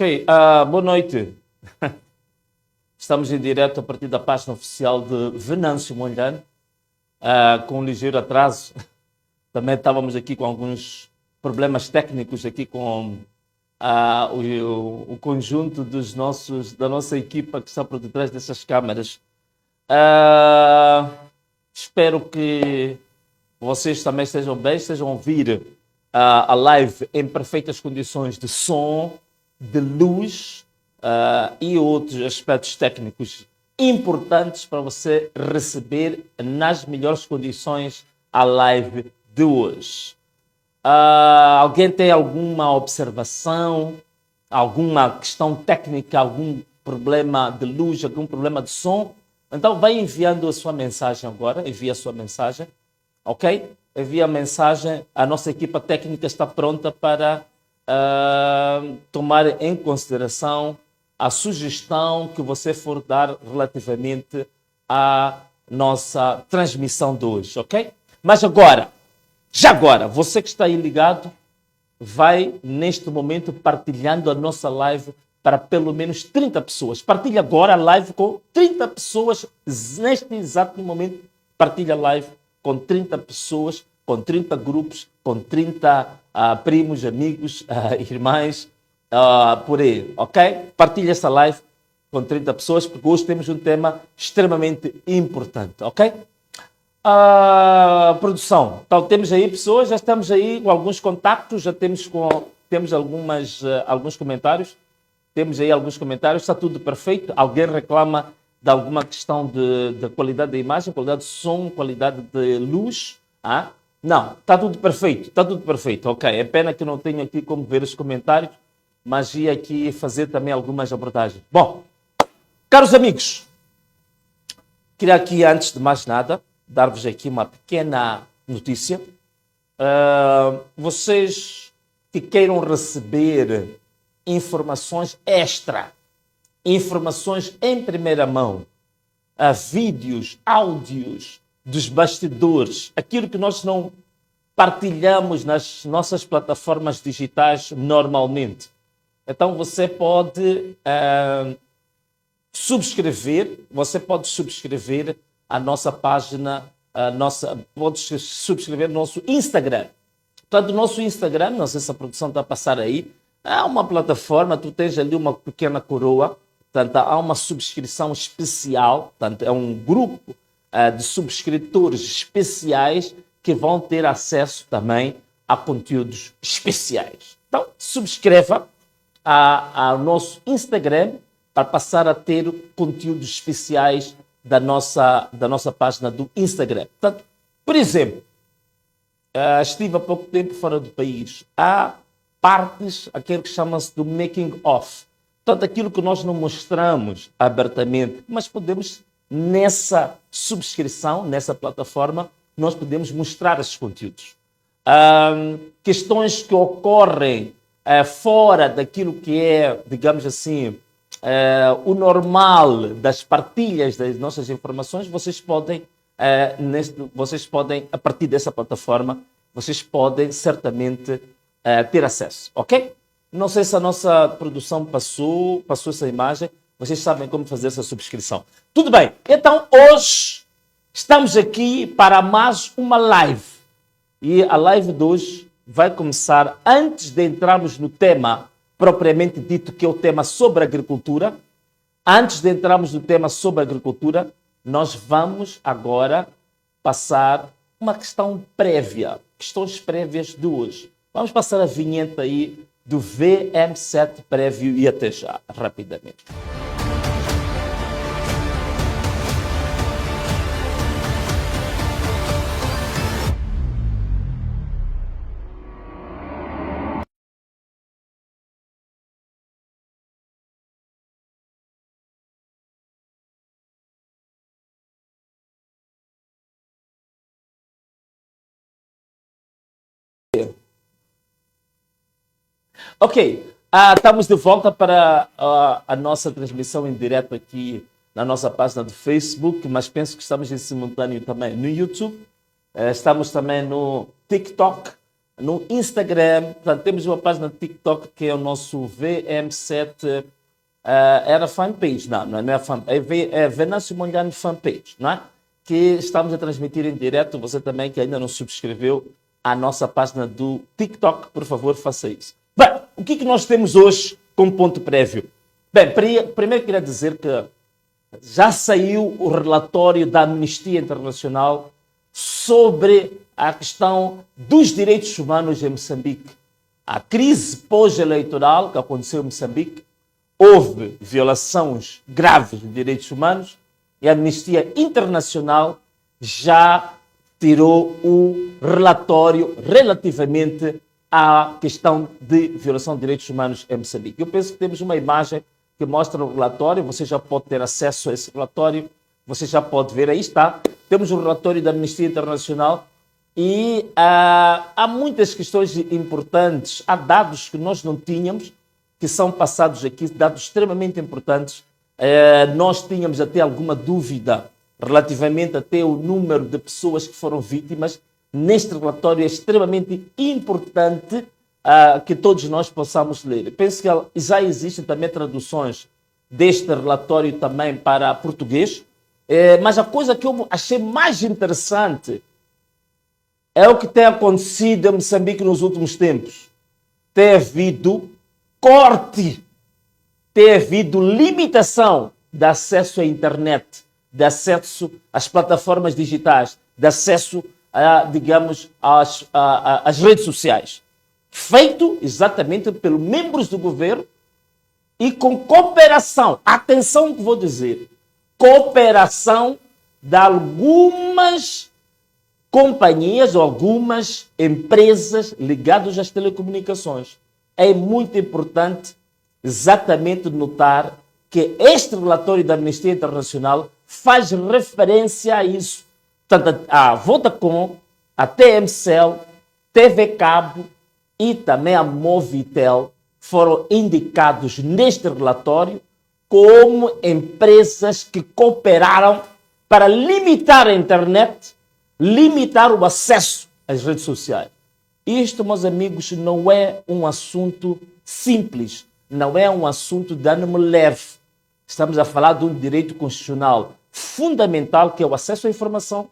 Ok, boa noite. Estamos em direto a partir da página oficial de Venâncio Mondlane, com um ligeiro atraso. Também estávamos aqui com alguns problemas técnicos aqui com o conjunto da nossa equipa que está por detrás dessas câmaras. Espero que vocês também estejam bem, estejam a ouvir a live em perfeitas condições de som, de luz e outros aspectos técnicos importantes para você receber nas melhores condições a live de hoje. Alguém tem alguma observação, alguma questão técnica, algum problema de luz, algum problema de som? Então vai enviando a sua mensagem agora, envia a sua mensagem, ok? Envia a mensagem, a nossa equipa técnica está pronta para tomar em consideração a sugestão que você for dar relativamente à nossa transmissão de hoje, ok? Mas agora, já agora, você que está aí ligado, vai neste momento partilhando a nossa live para pelo menos 30 pessoas. Partilha agora a live com 30 pessoas, neste exato momento, partilha a live com 30 pessoas, com 30 grupos, com 30 primos, amigos, irmãs, por aí, ok? Partilha essa live com 30 pessoas, porque hoje temos um tema extremamente importante, ok? Produção, então temos aí pessoas, já estamos aí com alguns contactos, já temos alguns comentários, temos aí alguns comentários, está tudo perfeito. Alguém reclama de alguma questão de qualidade da imagem, qualidade de som, qualidade de luz? Não, está tudo perfeito, ok. É pena que não tenho aqui como ver os comentários, mas ia aqui fazer também algumas abordagens. Bom, caros amigos, queria aqui, antes de mais nada, dar-vos aqui uma pequena notícia. Vocês que queiram receber informações extra, informações em primeira mão, vídeos, áudios dos bastidores, aquilo que nós não partilhamos nas nossas plataformas digitais normalmente. Então você pode subscrever a nossa página, pode subscrever o nosso Instagram. Portanto, o nosso Instagram, não sei se a produção está a passar aí, é uma plataforma, tu tens ali uma pequena coroa, portanto, há uma subscrição especial, portanto, é um grupo de subscritores especiais que vão ter acesso também a conteúdos especiais. Então, subscreva ao nosso Instagram para passar a ter conteúdos especiais da nossa página do Instagram. Portanto, por exemplo, estive há pouco tempo fora do país. Há partes, aquilo que chama-se do making of. Portanto, aquilo que nós não mostramos abertamente, mas podemos, nessa subscrição, nessa plataforma, nós podemos mostrar esses conteúdos. Questões que ocorrem fora daquilo que é, digamos assim, o normal das partilhas das nossas informações, vocês podem, a partir dessa plataforma, vocês podem certamente ter acesso, ok? Não sei se a nossa produção passou essa imagem, vocês sabem como fazer essa subscrição. Tudo bem, então hoje estamos aqui para mais uma live. E a live de hoje vai começar antes de entrarmos no tema propriamente dito, que é o tema sobre agricultura. Antes de entrarmos no tema sobre agricultura, nós vamos agora passar uma questão prévia, questões prévias de hoje. Vamos passar a vinheta aí do VM7 prévio e até já, rapidamente. Ok, estamos de volta para a nossa transmissão em direto aqui na nossa página do Facebook, mas penso que estamos em simultâneo também no YouTube. Estamos também no TikTok, no Instagram, portanto, temos uma página de TikTok que é o nosso VM7, era fanpage, não é fanpage, é Venâncio Mondlane fanpage, não é? Que estamos a transmitir em direto. Você também que ainda não subscreveu a nossa página do TikTok, por favor, faça isso. Bem, o que nós temos hoje como ponto prévio? Bem, primeiro queria dizer que já saiu o relatório da Amnistia Internacional sobre a questão dos direitos humanos em Moçambique. A crise pós-eleitoral que aconteceu em Moçambique, houve violações graves de direitos humanos e a Amnistia Internacional já tirou o relatório relativamente à questão de violação de direitos humanos em Moçambique. Eu penso que temos uma imagem que mostra o relatório, você já pode ter acesso a esse relatório, você já pode ver, aí está, temos o relatório da Amnistia Internacional e há muitas questões importantes, há dados que nós não tínhamos, que são passados aqui, dados extremamente importantes. Nós tínhamos até alguma dúvida relativamente até o número de pessoas que foram vítimas. Neste relatório é extremamente importante que todos nós possamos ler. Penso que já existem também traduções deste relatório também para português, mas a coisa que eu achei mais interessante é o que tem acontecido em Moçambique nos últimos tempos. Tem havido corte, tem havido limitação de acesso à internet, de acesso às plataformas digitais, de acesso, digamos, às redes sociais. Feito exatamente pelos membros do governo e com cooperação, atenção que vou dizer, cooperação de algumas companhias ou algumas empresas ligadas às telecomunicações. É muito importante exatamente notar que este relatório da Amnistia Internacional faz referência a isso. Portanto, a Vodacom, a TMCell, TV Cabo e também a Movitel foram indicados neste relatório como empresas que cooperaram para limitar a internet, limitar o acesso às redes sociais. Isto, meus amigos, não é um assunto simples, não é um assunto de ânimo leve. Estamos a falar de um direito constitucional fundamental, que é o acesso à informação,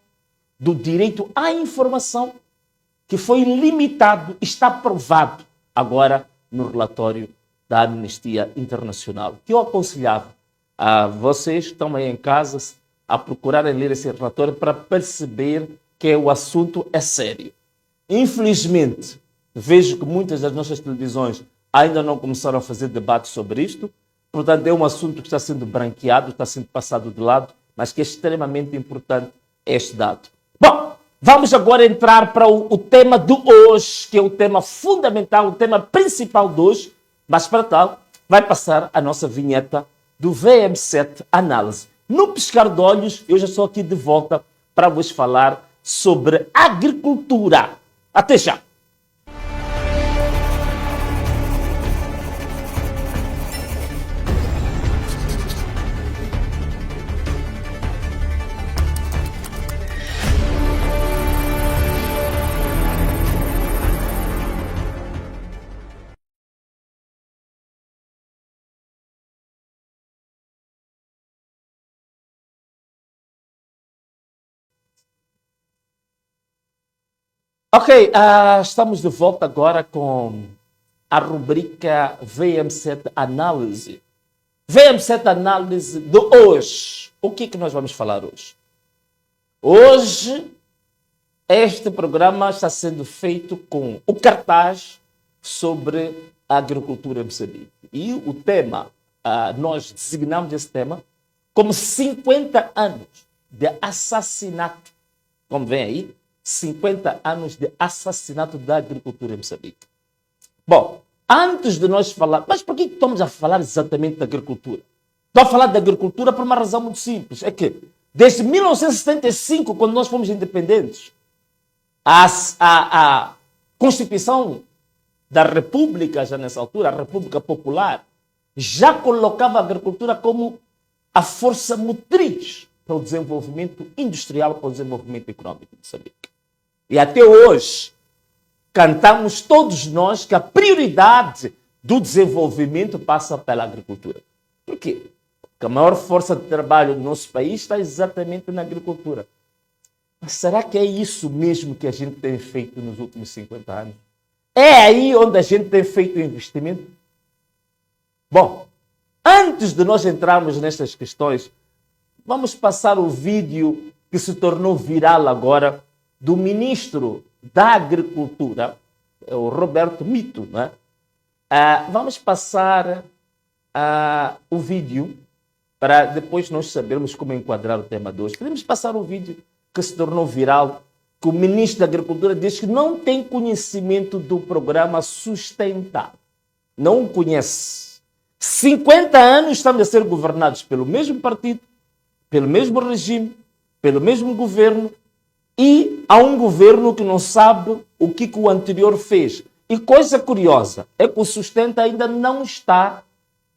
do direito à informação, que foi limitado, está provado agora no relatório da Amnistia Internacional, que eu aconselhava a vocês que estão aí em casa a procurarem ler esse relatório para perceber que o assunto é sério. Infelizmente, vejo que muitas das nossas televisões ainda não começaram a fazer debate sobre isto, portanto é um assunto que está sendo branqueado, está sendo passado de lado, mas que é extremamente importante este dado. Bom, vamos agora entrar para o tema de hoje, que é o tema fundamental, o tema principal de hoje, mas para tal, vai passar a nossa vinheta do VM7 Análise. No piscar de olhos, eu já estou aqui de volta para vos falar sobre agricultura. Até já! Ok, estamos de volta agora com a rubrica VM7 Análise. VM7 Análise de hoje. O que é que nós vamos falar hoje? Hoje, este programa está sendo feito com o cartaz sobre a agricultura em Moçambique. E o tema, nós designamos esse tema como 50 anos de assassinato. Como vem aí, 50 anos de assassinato da agricultura em Moçambique. Bom, antes de nós falar... Mas por que estamos a falar exatamente da agricultura? Estou a falar da agricultura por uma razão muito simples. É que, desde 1975, quando nós fomos independentes, a Constituição da República, já nessa altura, a República Popular, já colocava a agricultura como a força motriz para o desenvolvimento industrial, para o desenvolvimento econômico de Moçambique. E até hoje, cantamos todos nós que a prioridade do desenvolvimento passa pela agricultura. Por quê? Porque a maior força de trabalho do nosso país está exatamente na agricultura. Mas será que é isso mesmo que a gente tem feito nos últimos 50 anos? É aí onde a gente tem feito o investimento? Bom, antes de nós entrarmos nestas questões, vamos passar o vídeo que se tornou viral agora do ministro da Agricultura, o Roberto Mito, né? Vamos passar o vídeo para depois nós sabermos como enquadrar o tema de hoje. Podemos passar o vídeo que se tornou viral, que o ministro da Agricultura diz que não tem conhecimento do programa Sustentar. Não o conhece. 50 anos estamos a ser governados pelo mesmo partido, pelo mesmo regime, pelo mesmo governo, e há um governo que não sabe o que o anterior fez. E coisa curiosa é que o Sustenta ainda não está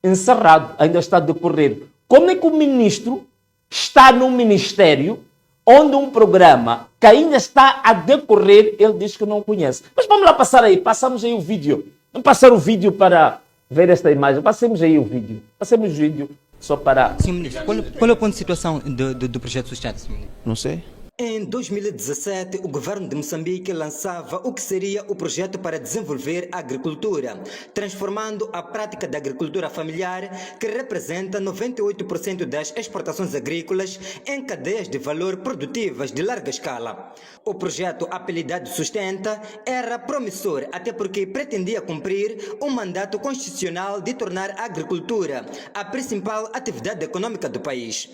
encerrado, ainda está a decorrer. Como é que o ministro está num ministério onde um programa que ainda está a decorrer, ele diz que não conhece? Mas vamos lá passar aí, passamos aí o vídeo. Vamos passar o vídeo para ver esta imagem. Passemos aí o vídeo. Passemos o vídeo só para... Sim, ministro, qual é o ponto de situação do projeto Sustenta, senhor ministro? Não sei. Em 2017, o governo de Moçambique lançava o que seria o projeto para desenvolver a agricultura, transformando a prática da agricultura familiar, que representa 98% das exportações agrícolas, em cadeias de valor produtivas de larga escala. O projeto, apelidado Sustenta, era promissor, até porque pretendia cumprir o mandato constitucional de tornar a agricultura a principal atividade econômica do país.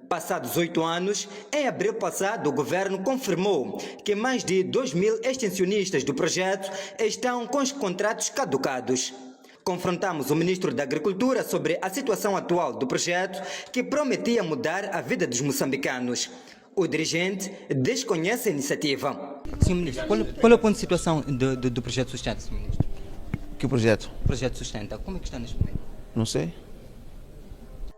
Passados 8 anos, em abril passado, o governo confirmou que mais de 2.000 extensionistas do projeto estão com os contratos caducados. Confrontamos o ministro da Agricultura sobre a situação atual do projeto, que prometia mudar a vida dos moçambicanos. O dirigente desconhece a iniciativa. Senhor ministro, qual é o ponto de situação do projeto Sustenta, senhor ministro? Que projeto? O projeto Sustenta, como é que está neste momento? Não sei.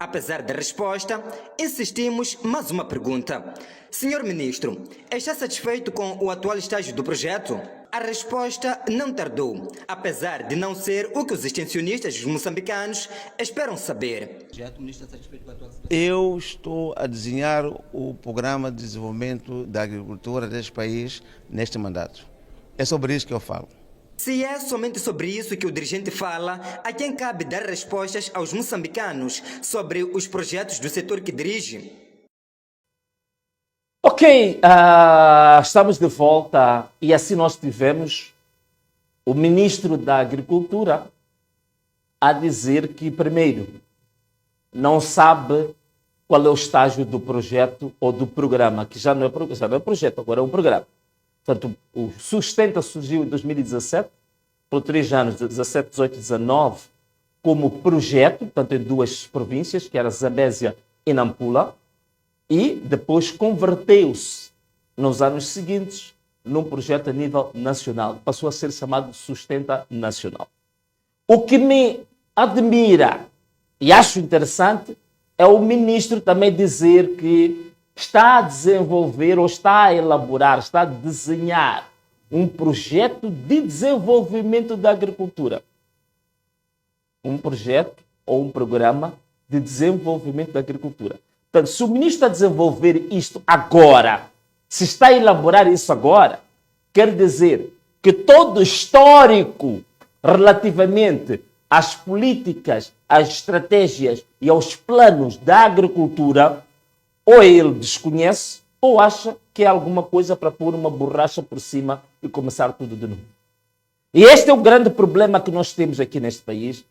Apesar da resposta, insistimos mais uma pergunta. Senhor Ministro, está satisfeito com o atual estágio do projeto? A resposta não tardou, apesar de não ser o que os extensionistas e os moçambicanos esperam saber. O ministro está satisfeito com a atual situação? Eu estou a desenhar o programa de desenvolvimento da agricultura deste país neste mandato. É sobre isso que eu falo. Se é somente sobre isso que o dirigente fala, a quem cabe dar respostas aos moçambicanos sobre os projetos do setor que dirige? Ok, estamos de volta e assim nós tivemos o ministro da Agricultura a dizer que, primeiro, não sabe qual é o estágio do projeto ou do programa, que já não é projeto, agora é um programa. Portanto, o Sustenta surgiu em 2017, por 3 anos, 17, 18 e 19, como projeto, portanto, em 2 províncias, que era Zambésia e Nampula, e depois converteu-se, nos anos seguintes, num projeto a nível nacional. Passou a ser chamado Sustenta Nacional. O que me admira e acho interessante é o ministro também dizer que está a desenvolver ou está a elaborar, está a desenhar um projeto de desenvolvimento da agricultura. Um projeto ou um programa de desenvolvimento da agricultura. Portanto, se o ministro está a desenvolver isto agora, se está a elaborar isso agora, quer dizer que todo o histórico relativamente às políticas, às estratégias e aos planos da agricultura, ou ele desconhece, ou acha que é alguma coisa para pôr uma borracha por cima e começar tudo de novo. E este é o grande problema que nós temos aqui neste país,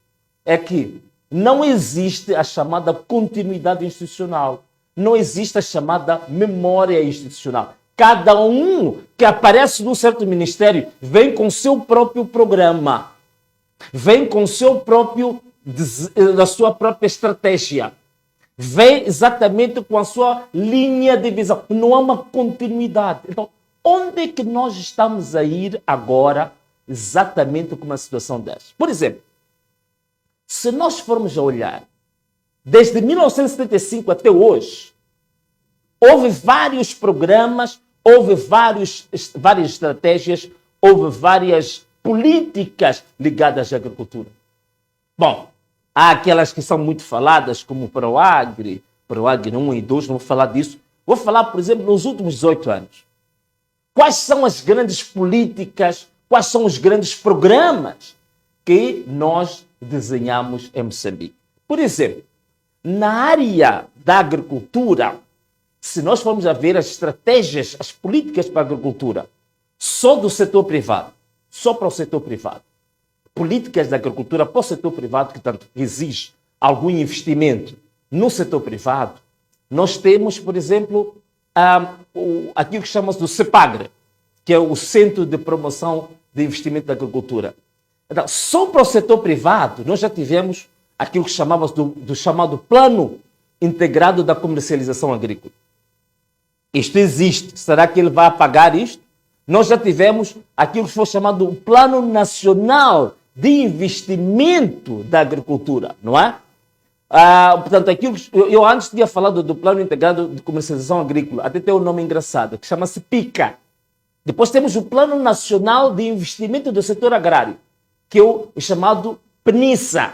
é que não existe a chamada continuidade institucional, não existe a chamada memória institucional. Cada um que aparece num certo ministério vem com seu próprio programa, vem com seu próprio, da sua própria estratégia. Vem exatamente com a sua linha de visão. Não há uma continuidade. Então, onde é que nós estamos a ir agora exatamente com uma situação dessa? Por exemplo, se nós formos a olhar, desde 1975 até hoje, houve vários programas, houve várias estratégias, houve várias políticas ligadas à agricultura. Bom, há aquelas que são muito faladas, como o PROAGRE 1 e 2, não vou falar disso. Vou falar, por exemplo, nos últimos 18 anos. Quais são as grandes políticas, quais são os grandes programas que nós desenhamos em Moçambique? Por exemplo, na área da agricultura, se nós formos a ver as estratégias, as políticas para a agricultura, só do setor privado, só para o setor privado, políticas da agricultura para o setor privado, que tanto exige algum investimento no setor privado, nós temos, por exemplo, aquilo que chama-se do CEPAGRE, que é o Centro de Promoção de Investimento da Agricultura. Então, só para o setor privado, nós já tivemos aquilo que chamava-se do chamado Plano Integrado da Comercialização Agrícola. Isto existe. Será que ele vai apagar isto? Nós já tivemos aquilo que foi chamado o Plano Nacional de Investimento da Agricultura, não é? Portanto, aquilo que eu antes tinha falado do Plano Integrado de Comercialização Agrícola, até tem um nome engraçado, que chama-se PICA. Depois temos o Plano Nacional de Investimento do Setor Agrário, que é o chamado PNISA.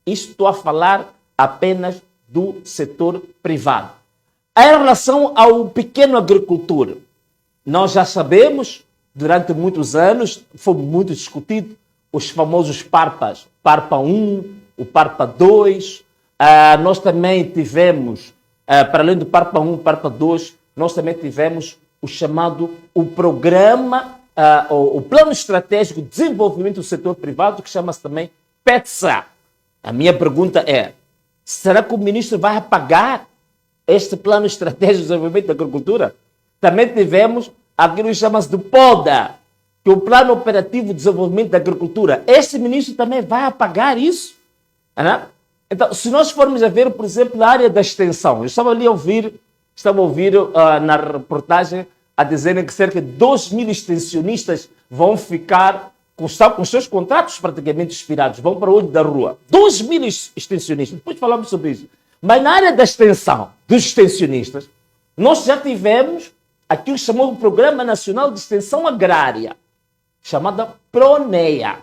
Isto estou a falar apenas do setor privado. Em relação ao pequeno agricultor, nós já sabemos, durante muitos anos, foi muito discutido, os famosos PARPAs, PARPA 1, o PARPA 2. Nós também tivemos, para além do PARPA 1, PARPA 2, nós também tivemos o chamado, o programa, o Plano Estratégico de Desenvolvimento do Setor Privado, que chama-se também PETSA. A minha pergunta é, será que o ministro vai apagar este Plano Estratégico de Desenvolvimento da Agricultura? Também tivemos aquilo que chama-se do PODA, que é o Plano Operativo de Desenvolvimento da Agricultura. Este ministro também vai apagar isso? Não? Então, se nós formos a ver, por exemplo, na área da extensão, eu estava ali a ouvir na reportagem a dizerem que cerca de 2.000 extensionistas vão ficar com os seus contratos praticamente expirados, vão para o olho da rua. 2.000 extensionistas, depois falamos sobre isso. Mas na área da extensão, dos extensionistas, nós já tivemos aquilo que chamou o Programa Nacional de Extensão Agrária, chamada PRONEA.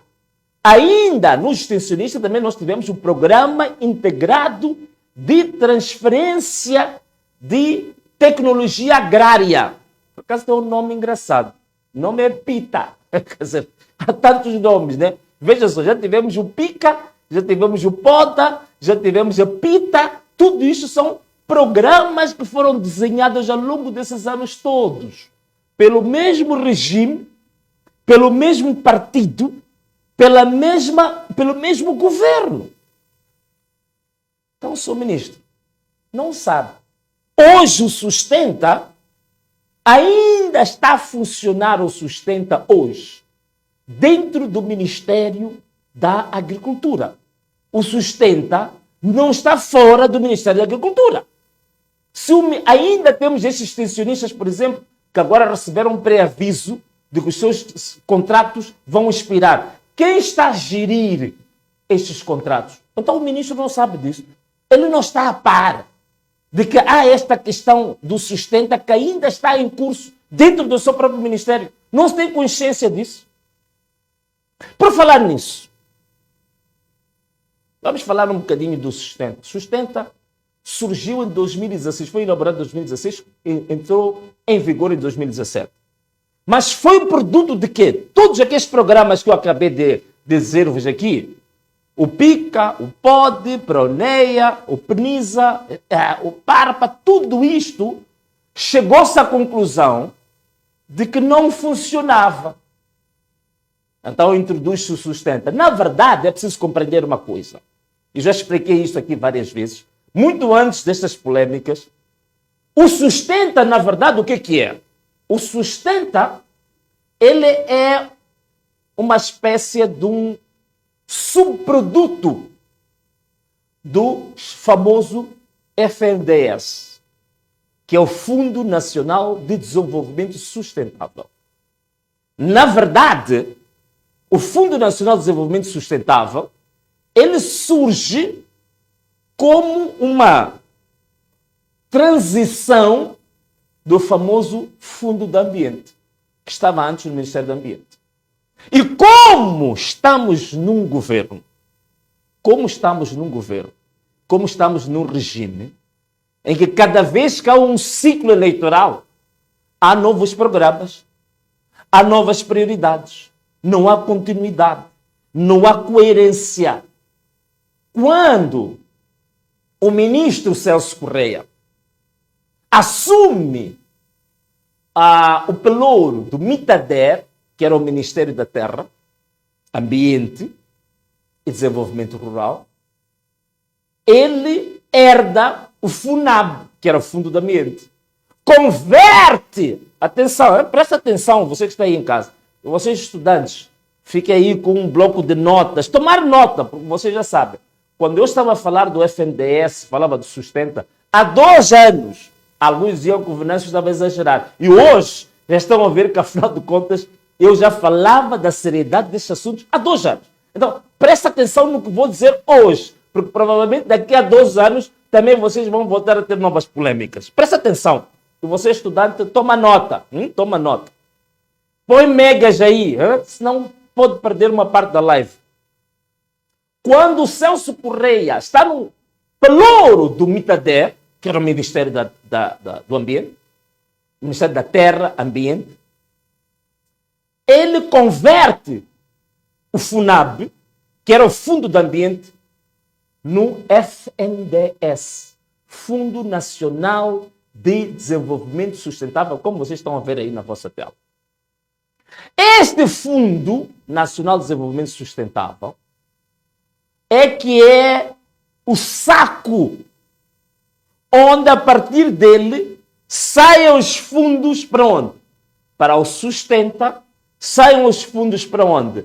Ainda nos extensionistas também nós tivemos o Programa Integrado de Transferência de Tecnologia Agrária. Por acaso tem um nome engraçado. O nome é PITA. Quer dizer, há tantos nomes, né? Veja só, já tivemos o PICA, já tivemos o PODA, já tivemos a PITA. Tudo isso são programas que foram desenhados ao longo desses anos todos. Pelo mesmo regime, pelo mesmo partido, pelo mesmo governo. Então, Sr. Ministro, não sabe. Hoje o Sustenta ainda está a funcionar, o Sustenta hoje, dentro do Ministério da Agricultura. O Sustenta não está fora do Ministério da Agricultura. Ainda temos esses extensionistas, por exemplo, que agora receberam um pré-aviso de que os seus contratos vão expirar. Quem está a gerir estes contratos? Então o ministro não sabe disso. Ele não está a par de que há esta questão do Sustenta que ainda está em curso dentro do seu próprio ministério. Não se tem consciência disso. Por falar nisso, vamos falar um bocadinho do Sustenta. Sustenta surgiu em 2016, foi inaugurado em 2016, entrou em vigor em 2017. Mas foi produto de quê? Todos aqueles programas que eu acabei de dizer-vos aqui, o PICA, o POD, PRONEA, o PNISA, o PARPA, tudo isto chegou-se à conclusão de que não funcionava. Então introduz-se o Sustenta. Na verdade, é preciso compreender uma coisa. E já expliquei isso aqui várias vezes. Muito antes destas polêmicas, o Sustenta, na verdade, o que é? O Sustenta, ele é uma espécie de um subproduto do famoso FNDS, que é o Fundo Nacional de Desenvolvimento Sustentável. Na verdade, o Fundo Nacional de Desenvolvimento Sustentável, ele surge como uma transição do famoso Fundo do Ambiente, que estava antes no Ministério do Ambiente. E como estamos num governo, como estamos num regime em que cada vez que há um ciclo eleitoral, há novos programas, há novas prioridades, não há continuidade, não há coerência. Quando o ministro Celso Correia assume o pelouro do MITADER, que era o Ministério da Terra, Ambiente e Desenvolvimento Rural, ele herda o FUNAB, que era o Fundo do Ambiente. Converte, atenção, presta atenção, você que está aí em casa, vocês estudantes, fiquem aí com um bloco de notas, tomar nota, porque vocês já sabem, quando eu estava a falar do FNDES, falava do Sustenta, há 2 anos, alguns diziam que o Venâncio estava a exagerar, e hoje já estão a ver que, afinal de contas, eu já falava da seriedade destes assuntos há 2 anos. Então, presta atenção no que vou dizer hoje, porque provavelmente daqui a 2 anos também vocês vão voltar a ter novas polêmicas. Presta atenção. E você, estudante, toma nota. Toma nota. Põe megas aí, senão pode perder uma parte da live. Quando o Celso Correia está no pelouro do MITADER, que era o Ministério do Ambiente, Ministério da Terra, Ambiente, ele converte o FUNAB, que era o Fundo do Ambiente, no FNDES, Fundo Nacional de Desenvolvimento Sustentável, como vocês estão a ver aí na vossa tela. Este Fundo Nacional de Desenvolvimento Sustentável é o saco onde, a partir dele, saiam os fundos para onde? Para o Sustenta. Saiam os fundos para onde?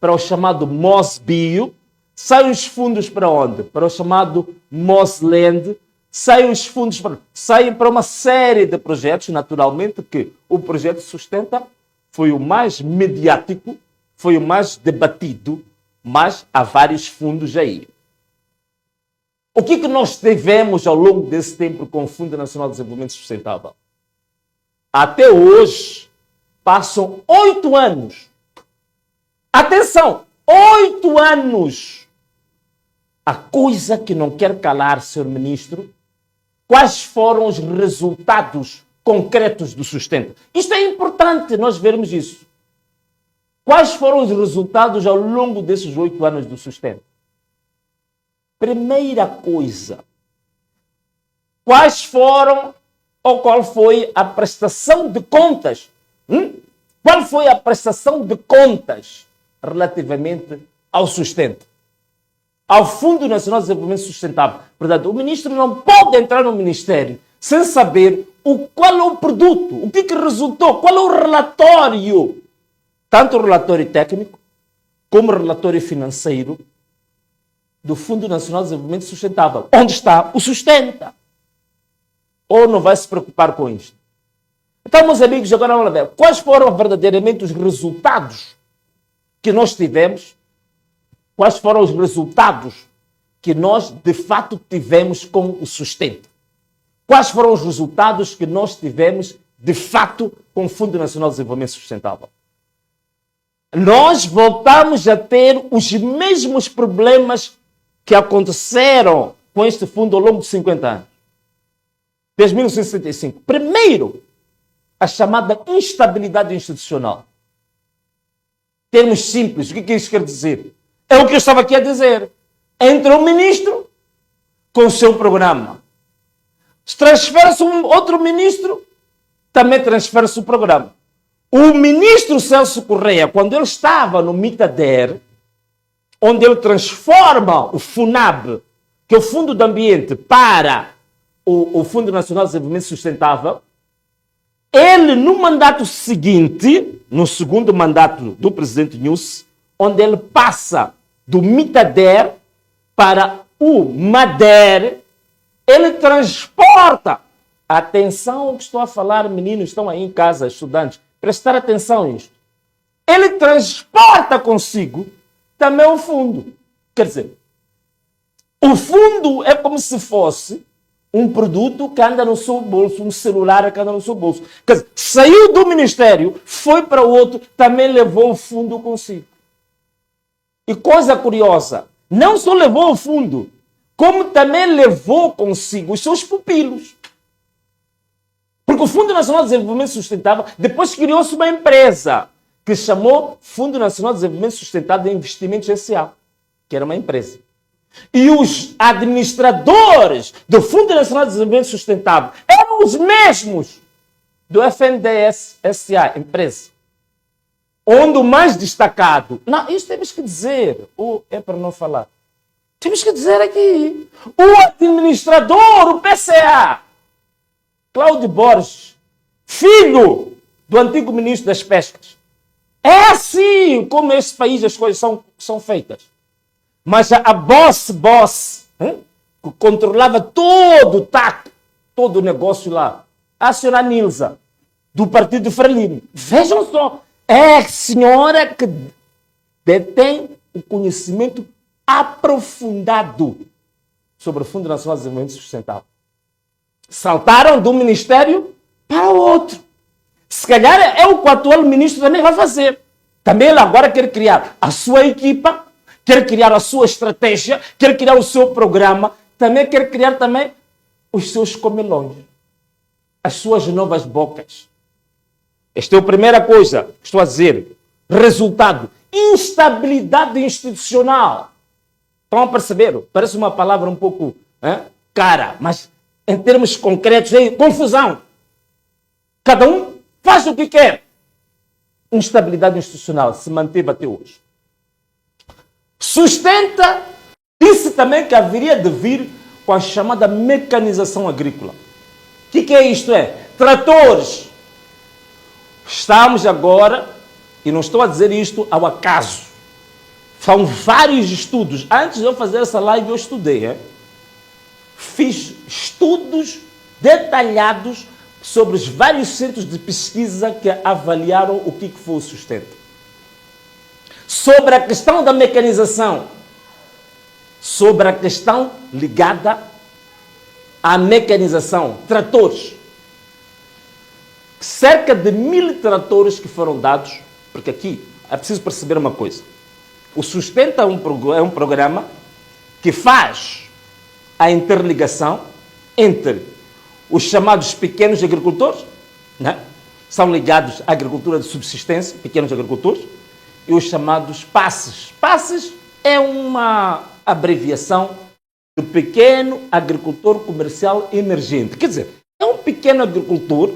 Para o chamado MOSBio. Saem os fundos para onde? Para o chamado MOSLAND. Saem para uma série de projetos, naturalmente, que o projeto Sustenta foi o mais mediático, foi o mais debatido, mas há vários fundos aí. O que nós tivemos ao longo desse tempo com o Fundo Nacional de Desenvolvimento Sustentável? Até hoje, passam 8 anos. Atenção! 8 anos! A coisa que não quer calar, Sr. Ministro, quais foram os resultados concretos do Sustenta? Isto é importante nós vermos isso. Quais foram os resultados ao longo desses 8 anos do Sustenta? Primeira coisa, qual foi a prestação de contas? Qual foi a prestação de contas relativamente ao Sustenta? Ao Fundo Nacional de Desenvolvimento Sustentável. Portanto, o ministro não pode entrar no ministério sem saber qual é o produto, o que resultou, qual é o relatório, tanto o relatório técnico como o relatório financeiro do Fundo Nacional de Desenvolvimento Sustentável. Onde está o Sustenta? Ou não vai se preocupar com isto? Então, meus amigos, agora vamos ver quais foram verdadeiramente os resultados que nós tivemos, quais foram os resultados que nós, de fato, tivemos com o Sustenta. Quais foram os resultados que nós tivemos, de fato, com o Fundo Nacional de Desenvolvimento Sustentável? Nós voltamos a ter os mesmos problemas que aconteceram com este fundo ao longo de 50 anos. Desde 1965. Primeiro, a chamada instabilidade institucional. Termos simples, o que isso quer dizer? É o que eu estava aqui a dizer. Entra um ministro com o seu programa. Se transfere-se outro ministro, também transfere-se o programa. O ministro Celso Correia, quando ele estava no MITADER, onde ele transforma o FUNAB, que é o Fundo do Ambiente, para o Fundo Nacional de Desenvolvimento Sustentável, ele, no mandato seguinte, no segundo mandato do presidente Nyusi, onde ele passa do MITADER para o MADER, ele transporta. Atenção ao que estou a falar, meninos, estão aí em casa, estudantes, prestar atenção a isto. Ele transporta consigo também o fundo. Quer dizer, o fundo é como se fosse um produto que anda no seu bolso, um celular que anda no seu bolso. Quer dizer, saiu do ministério, foi para o outro, também levou o fundo consigo. E coisa curiosa, não só levou o fundo, como também levou consigo os seus pupilos. Porque o Fundo Nacional de Desenvolvimento Sustentável, depois criou-se uma empresa que chamou Fundo Nacional de Desenvolvimento Sustentável de Investimentos S.A., que era uma empresa. E os administradores do Fundo Nacional de Desenvolvimento Sustentável eram os mesmos do FNDES S.A., empresa. Onde o mais destacado... Não, isso temos que dizer, ou é para não falar. Temos que dizer aqui. O administrador, o PCA, Cláudio Borges, filho do antigo ministro das Pescas. É assim como esse país as coisas são feitas. Mas a boss, que controlava todo o TAC, todo o negócio lá, a senhora Nilza, do Partido Frelimo. Vejam só, é a senhora que detém o conhecimento aprofundado sobre o Fundo Nacional de Desenvolvimento Sustentável. Saltaram de um ministério para o outro. Se calhar é o que o atual ministro também vai fazer. Também ele agora quer criar a sua equipa, quer criar a sua estratégia, quer criar o seu programa, também quer criar também os seus comelões, as suas novas bocas. Esta é a primeira coisa que estou a dizer. Resultado, instabilidade institucional. Estão a perceber? Parece uma palavra um pouco cara, mas em termos concretos é confusão. Cada um faz o que quer. Instabilidade institucional se manteve até hoje. Sustenta, disse também que haveria de vir com a chamada mecanização agrícola. O que é isto? Tratores. Estamos agora, e não estou a dizer isto ao acaso, são vários estudos. Antes de eu fazer essa live, eu estudei. Fiz estudos detalhados sobre os vários centros de pesquisa que avaliaram o que foi o sustento. Sobre a questão da mecanização, sobre a questão ligada à mecanização, tratores. Cerca de 1000 tratores que foram dados, porque aqui é preciso perceber uma coisa. O Sustenta é um programa que faz a interligação entre os chamados pequenos agricultores, são ligados à agricultura de subsistência, pequenos agricultores, e os chamados PASSES. PASSES é uma abreviação do pequeno agricultor comercial emergente. Quer dizer, é um pequeno agricultor que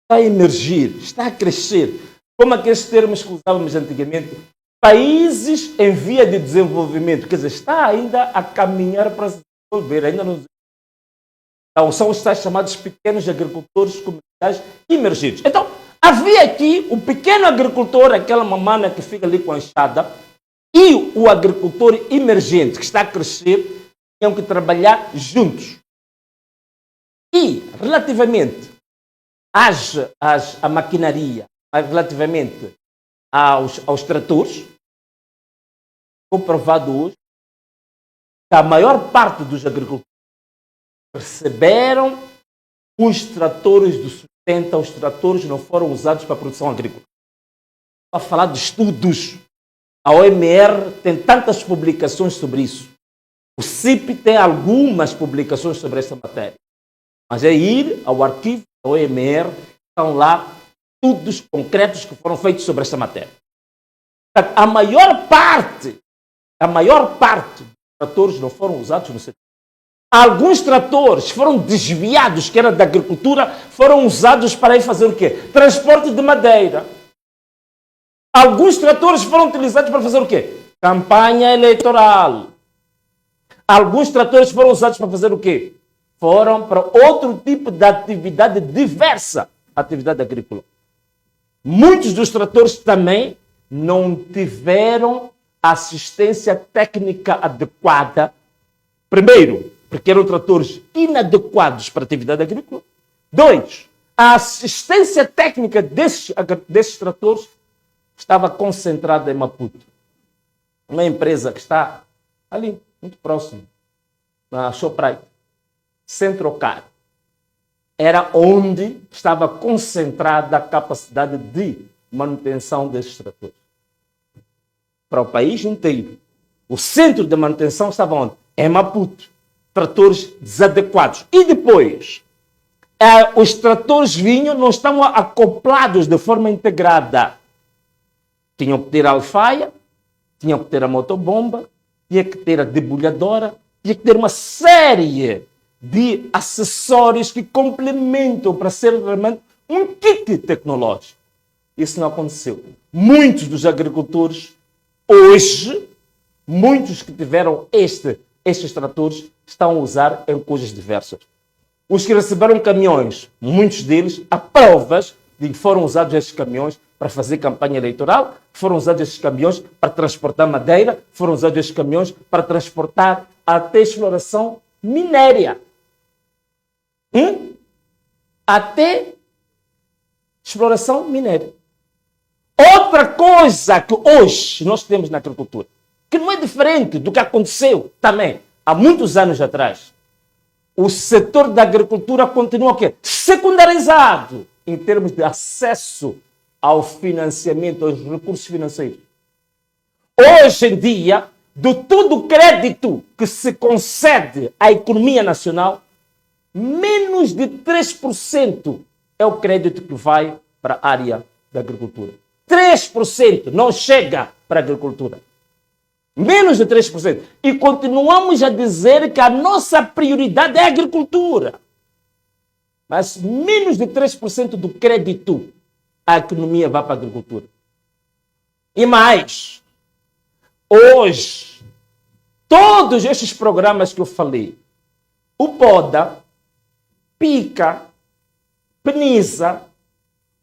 está a emergir, está a crescer. Como aqueles termos que usávamos antigamente, países em via de desenvolvimento, quer dizer, está ainda a caminhar para se desenvolver, ainda não. Então, são os tais chamados pequenos agricultores comerciais emergidos. Então, havia aqui o pequeno agricultor, aquela mamana que fica ali com a enxada, e o agricultor emergente, que está a crescer, tinham que trabalhar juntos. E, relativamente à maquinaria, relativamente aos tratores, foi provado hoje que a maior parte dos agricultores receberam os tratores do Sustenta, os tratores não foram usados para a produção agrícola. Para falar de estudos, a OMR tem tantas publicações sobre isso. O CIP tem algumas publicações sobre essa matéria. Mas é ir ao arquivo da OMR, estão lá estudos concretos que foram feitos sobre essa matéria. A maior parte dos tratores não foram usados no setor. Alguns tratores foram desviados, que era da agricultura, foram usados para ir fazer o quê? Transporte de madeira. Alguns tratores foram utilizados para fazer o quê? Campanha eleitoral. Alguns tratores foram usados para fazer o quê? Foram para outro tipo de atividade diversa, atividade agrícola. Muitos dos tratores também não tiveram assistência técnica adequada. Primeiro, porque eram tratores inadequados para a atividade agrícola. 2, a assistência técnica desses tratores estava concentrada em Maputo. Uma empresa que está ali, muito próximo, na Shoprite. Centrocar. Era onde estava concentrada a capacidade de manutenção desses tratores. Para o país inteiro. O centro de manutenção estava onde? Em Maputo. Tratores desadequados. E depois, os tratores vinham, não estavam acoplados de forma integrada. Tinham que ter a alfaia, tinham que ter a motobomba, tinha que ter a debulhadora, tinha que ter uma série de acessórios que complementam para ser realmente um kit tecnológico. Isso não aconteceu. Muitos dos agricultores, hoje, muitos que tiveram estes tratores, estão a usar em coisas diversas. Os que receberam caminhões, muitos deles, há provas de que foram usados estes caminhões para fazer campanha eleitoral, foram usados estes caminhões para transportar madeira, foram usados estes caminhões para transportar até exploração minéria. Até exploração minéria. Outra coisa que hoje nós temos na agricultura, que não é diferente do que aconteceu também há muitos anos atrás. O setor da agricultura continua o quê? Secundarizado em termos de acesso ao financiamento, aos recursos financeiros. Hoje em dia, de todo o crédito que se concede à economia nacional, menos de 3% é o crédito que vai para a área da agricultura. 3% não chega para a agricultura. Menos de 3%. E continuamos a dizer que a nossa prioridade é a agricultura. Mas menos de 3% do crédito a economia vai para a agricultura. E mais, hoje, todos estes programas que eu falei, o PODA, PICA, PNISA,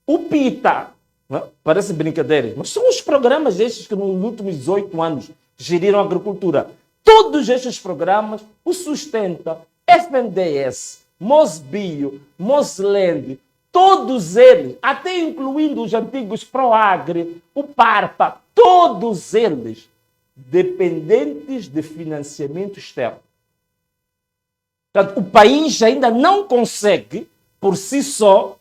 o PITA, não? Parece brincadeira, mas são os programas estes que nos últimos 18 anos geriram a agricultura. Todos estes programas, o Sustenta, FNDS, Mosbio, Mosland, todos eles, até incluindo os antigos Proagri, o Parpa, todos eles dependentes de financiamento externo. Portanto, o país ainda não consegue, por si só,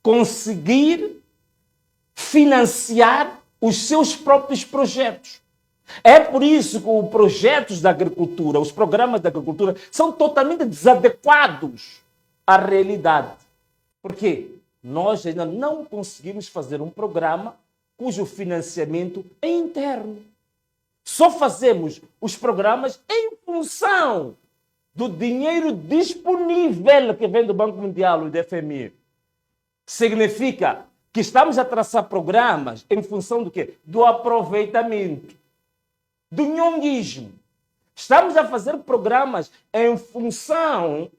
conseguir financiar os seus próprios projetos. É por isso que os projetos da agricultura, os programas da agricultura, são totalmente desadequados à realidade. Por quê? Nós ainda não conseguimos fazer um programa cujo financiamento é interno. Só fazemos os programas em função do dinheiro disponível que vem do Banco Mundial e do FMI. Significa que estamos a traçar programas em função do quê? Do aproveitamento, do nhonguismo. Estamos a fazer programas em função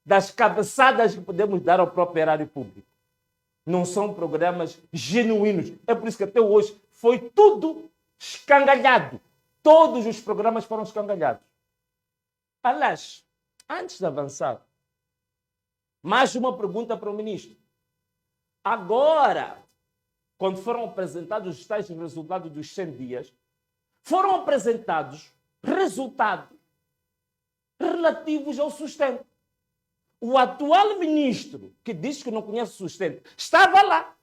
das cabeçadas que podemos dar ao próprio erário público. Não são programas genuínos. É por isso que até hoje foi tudo escangalhado. Todos os programas foram escangalhados. Aliás, antes de avançar, mais uma pergunta para o ministro. Agora, quando foram apresentados os tais resultados dos 100 dias, foram apresentados resultados relativos ao sustento. O atual ministro, que diz que não conhece o sustento, estava lá.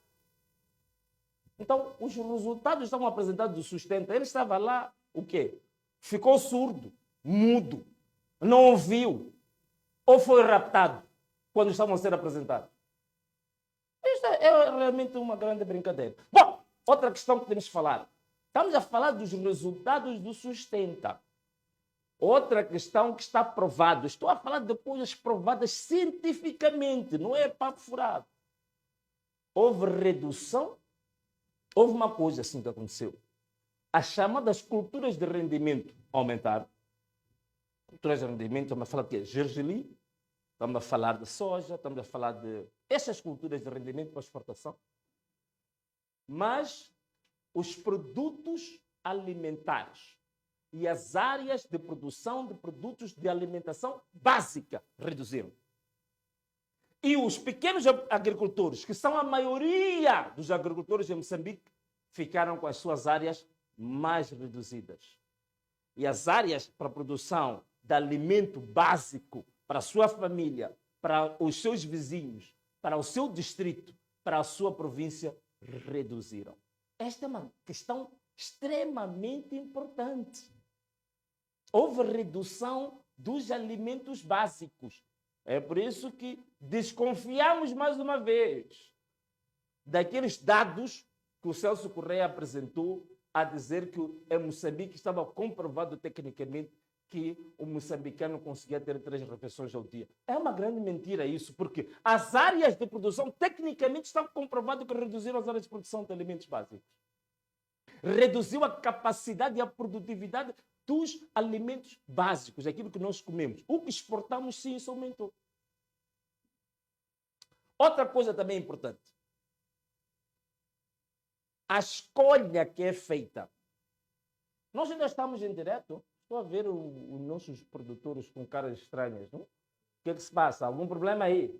Então, os resultados estavam apresentados do sustento. Ele estava lá, o quê? Ficou surdo, mudo, não ouviu, ou foi raptado quando estavam a ser apresentados. Isto é realmente uma grande brincadeira. Bom, outra questão que temos que falar. Estamos a falar dos resultados do Sustenta. Outra questão que está provado. Estou a falar de coisas provadas cientificamente, não é papo furado. Houve redução, houve uma coisa assim que aconteceu. As chamadas culturas de rendimento aumentaram. Culturas de rendimento, estamos a falar de quê? Gergelim, estamos a falar de soja, estamos a falar de essas culturas de rendimento para exportação. Mas os produtos alimentares e as áreas de produção de produtos de alimentação básica reduziram. E os pequenos agricultores, que são a maioria dos agricultores em Moçambique, ficaram com as suas áreas mais reduzidas. e as áreas para a produção de alimento básico para a sua família, para os seus vizinhos, para o seu distrito, para a sua província, reduziram. Esta é uma questão extremamente importante. Houve redução dos alimentos básicos. É por isso que desconfiamos mais uma vez daqueles dados que o Celso Correia apresentou a dizer que em Moçambique estava comprovado tecnicamente que o moçambicano conseguia ter 3 refeições ao dia. É uma grande mentira isso, porque as áreas de produção tecnicamente estão comprovado que reduziram as áreas de produção de alimentos básicos. Reduziu a capacidade e a produtividade dos alimentos básicos, aquilo que nós comemos. O que exportamos, sim, isso aumentou. Outra coisa também importante. A escolha que é feita. Nós ainda estamos em direto. Estou a ver os nossos produtores com caras estranhas. Não? O que é que se passa? Algum problema aí?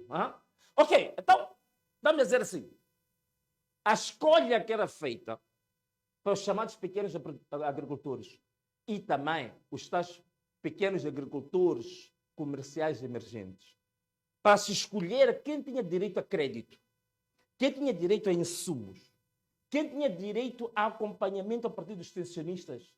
Ok, então, vamos dizer assim. A escolha que era feita para os chamados pequenos agricultores e também os tais pequenos agricultores comerciais emergentes, para se escolher quem tinha direito a crédito, quem tinha direito a insumos, quem tinha direito a acompanhamento a partir dos extensionistas,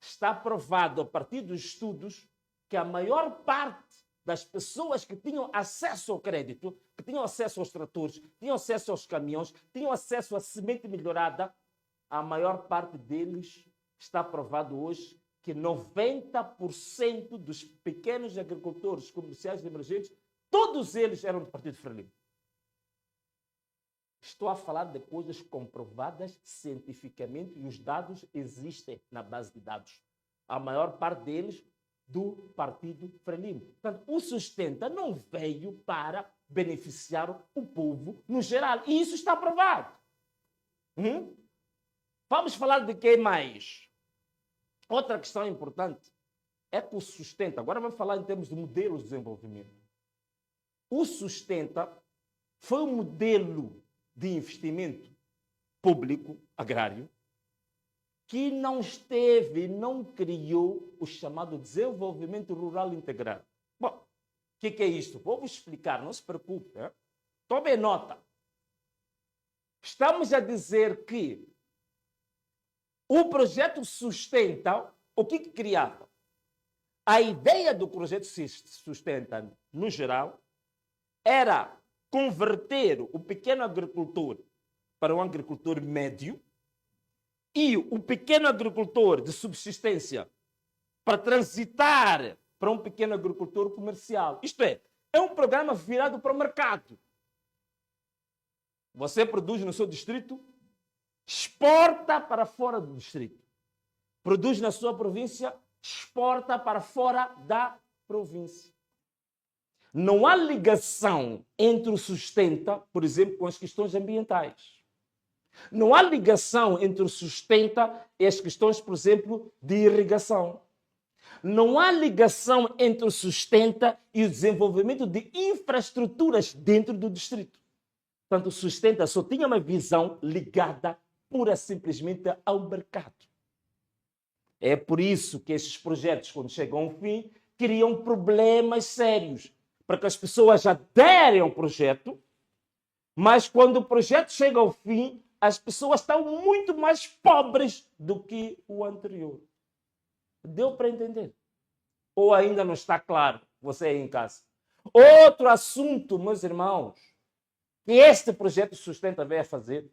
está provado a partir dos estudos que a maior parte das pessoas que tinham acesso ao crédito, que tinham acesso aos tratores, tinham acesso aos caminhões, tinham acesso à semente melhorada, a maior parte deles está provado hoje que 90% dos pequenos agricultores comerciais emergentes, todos eles eram do Partido Frelimo. Estou a falar de coisas comprovadas cientificamente e os dados existem na base de dados. A maior parte deles do Partido Frelimo. Portanto, o Sustenta não veio para beneficiar o povo no geral. E isso está provado. Vamos falar de quem mais? Outra questão importante é que o Sustenta, agora vamos falar em termos de modelos de desenvolvimento. O Sustenta foi um modelo de investimento público, agrário, que não esteve, não criou o chamado desenvolvimento rural integrado. Bom, o que é isto? Vou-vos explicar, não se preocupe. Tomem nota. Estamos a dizer que o projeto Sustenta, o que criava? A ideia do projeto Sustenta, no geral, era converter o pequeno agricultor para um agricultor médio e o pequeno agricultor de subsistência para transitar para um pequeno agricultor comercial. Isto é um programa virado para o mercado. Você produz no seu distrito, exporta para fora do distrito. Produz na sua província, exporta para fora da província. Não há ligação entre o Sustenta, por exemplo, com as questões ambientais. Não há ligação entre o Sustenta e as questões, por exemplo, de irrigação. Não há ligação entre o Sustenta e o desenvolvimento de infraestruturas dentro do distrito. Portanto, o Sustenta só tinha uma visão ligada pura e simplesmente ao mercado. É por isso que esses projetos, quando chegam ao fim, criam problemas sérios. Para que as pessoas aderem ao projeto, mas quando o projeto chega ao fim, as pessoas estão muito mais pobres do que o anterior. Deu para entender? Ou ainda não está claro, você aí em casa? Outro assunto, meus irmãos, que este projeto Sustenta veio a fazer,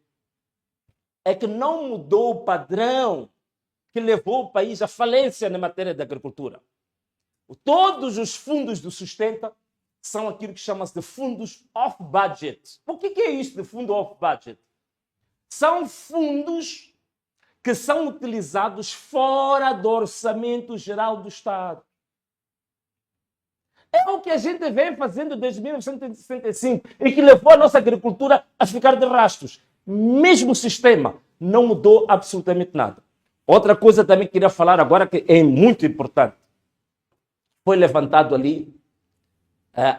é que não mudou o padrão que levou o país à falência na matéria da agricultura. Todos os fundos do Sustenta são aquilo que chama-se de fundos off-budget. O que é isso de fundo off-budget? São fundos que são utilizados fora do orçamento geral do Estado. É o que a gente vem fazendo desde 1965 e que levou a nossa agricultura a ficar de rastros. Mesmo sistema, não mudou absolutamente nada. Outra coisa também que queria falar agora que é muito importante. Foi levantado ali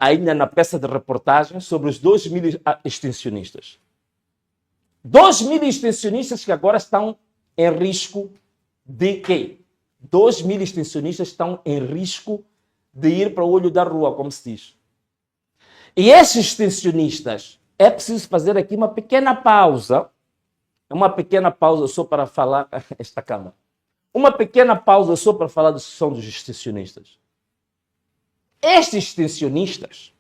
ainda na peça de reportagem, sobre os 2.000 extensionistas. 2.000 extensionistas que agora estão em risco de quê? 2.000 extensionistas estão em risco de ir para o olho da rua, como se diz. E esses extensionistas, é preciso fazer aqui uma pequena pausa só para falar, esta Câmara, uma pequena pausa só para falar da discussão dos extensionistas. Estes extensionistas,